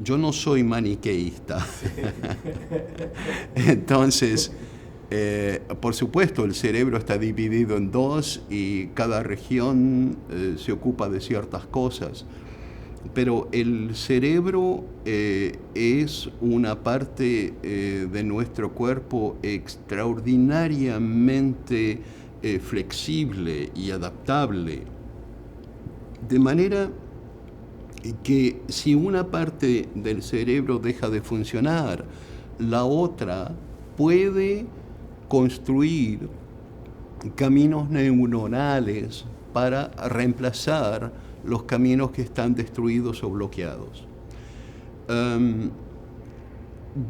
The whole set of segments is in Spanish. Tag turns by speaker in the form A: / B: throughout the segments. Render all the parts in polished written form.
A: yo no soy maniqueísta. Entonces, por supuesto, el cerebro está dividido en dos y cada región se ocupa de ciertas cosas. Pero el cerebro es una parte de nuestro cuerpo extraordinariamente flexible y adaptable. De manera que si una parte del cerebro deja de funcionar, la otra puede construir caminos neuronales para reemplazar los caminos que están destruidos o bloqueados.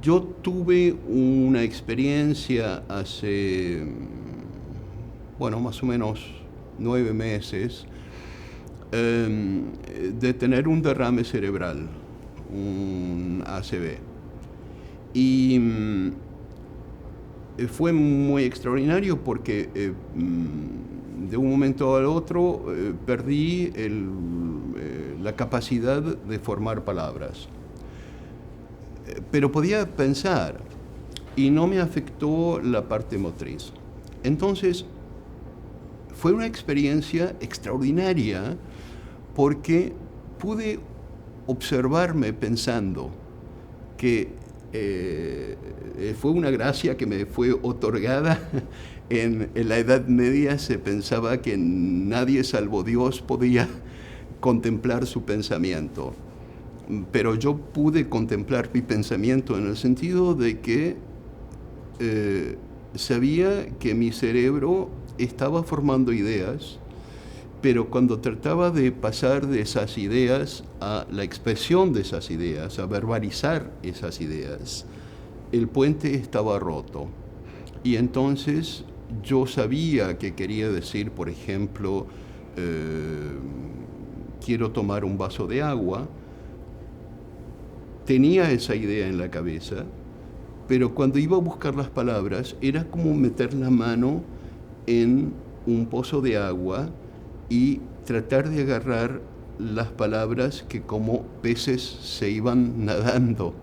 A: Yo tuve una experiencia hace, más o menos 9 meses, de tener un derrame cerebral, un ACV. Y fue muy extraordinario porque de un momento al otro perdí la capacidad de formar palabras. Pero podía pensar y no me afectó la parte motriz. Entonces, fue una experiencia extraordinaria porque pude observarme pensando que fue una gracia que me fue otorgada. En la Edad Media se pensaba que nadie salvo Dios podía contemplar su pensamiento. Pero yo pude contemplar mi pensamiento en el sentido de que sabía que mi cerebro estaba formando ideas, pero cuando trataba de pasar de esas ideas a la expresión de esas ideas, a verbalizar esas ideas, el puente estaba roto. Y entonces yo sabía que quería decir, por ejemplo, quiero tomar un vaso de agua. Tenía esa idea en la cabeza, pero cuando iba a buscar las palabras era como meter la mano en un pozo de agua y tratar de agarrar las palabras que como peces se iban nadando.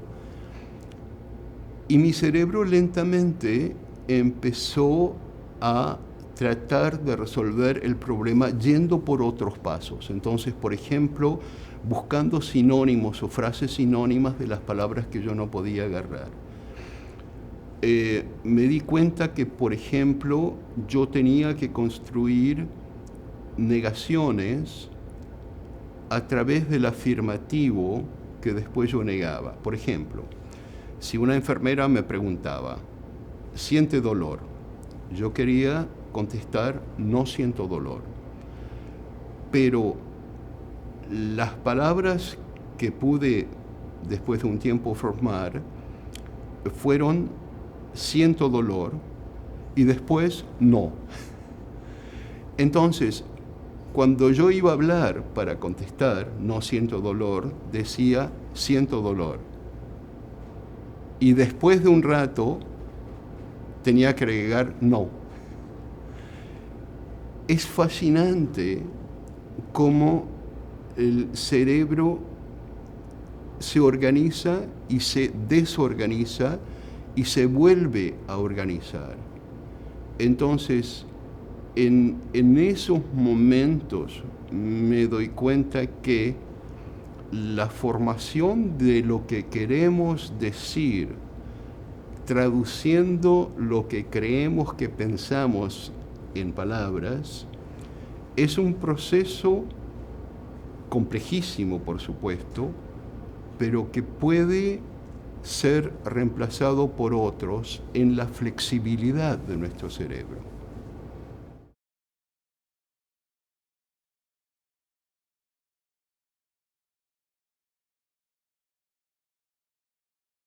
A: Y mi cerebro lentamente empezó a tratar de resolver el problema yendo por otros pasos. Entonces, por ejemplo, buscando sinónimos o frases sinónimas de las palabras que yo no podía agarrar. Me di cuenta que, por ejemplo, yo tenía que construir negaciones a través del afirmativo que después yo negaba. Por ejemplo, si una enfermera me preguntaba, ¿siente dolor? Yo quería contestar, no siento dolor. Pero las palabras que pude después de un tiempo formar fueron siento dolor y después no. Entonces, cuando yo iba a hablar para contestar no siento dolor, decía siento dolor. Y después de un rato tenía que agregar no. Es fascinante cómo el cerebro se organiza y se desorganiza y se vuelve a organizar. Entonces, en esos momentos me doy cuenta que la formación de lo que queremos decir, traduciendo lo que creemos que pensamos en palabras, es un proceso complejísimo, por supuesto, pero que puede ser reemplazado por otros en la flexibilidad de nuestro cerebro.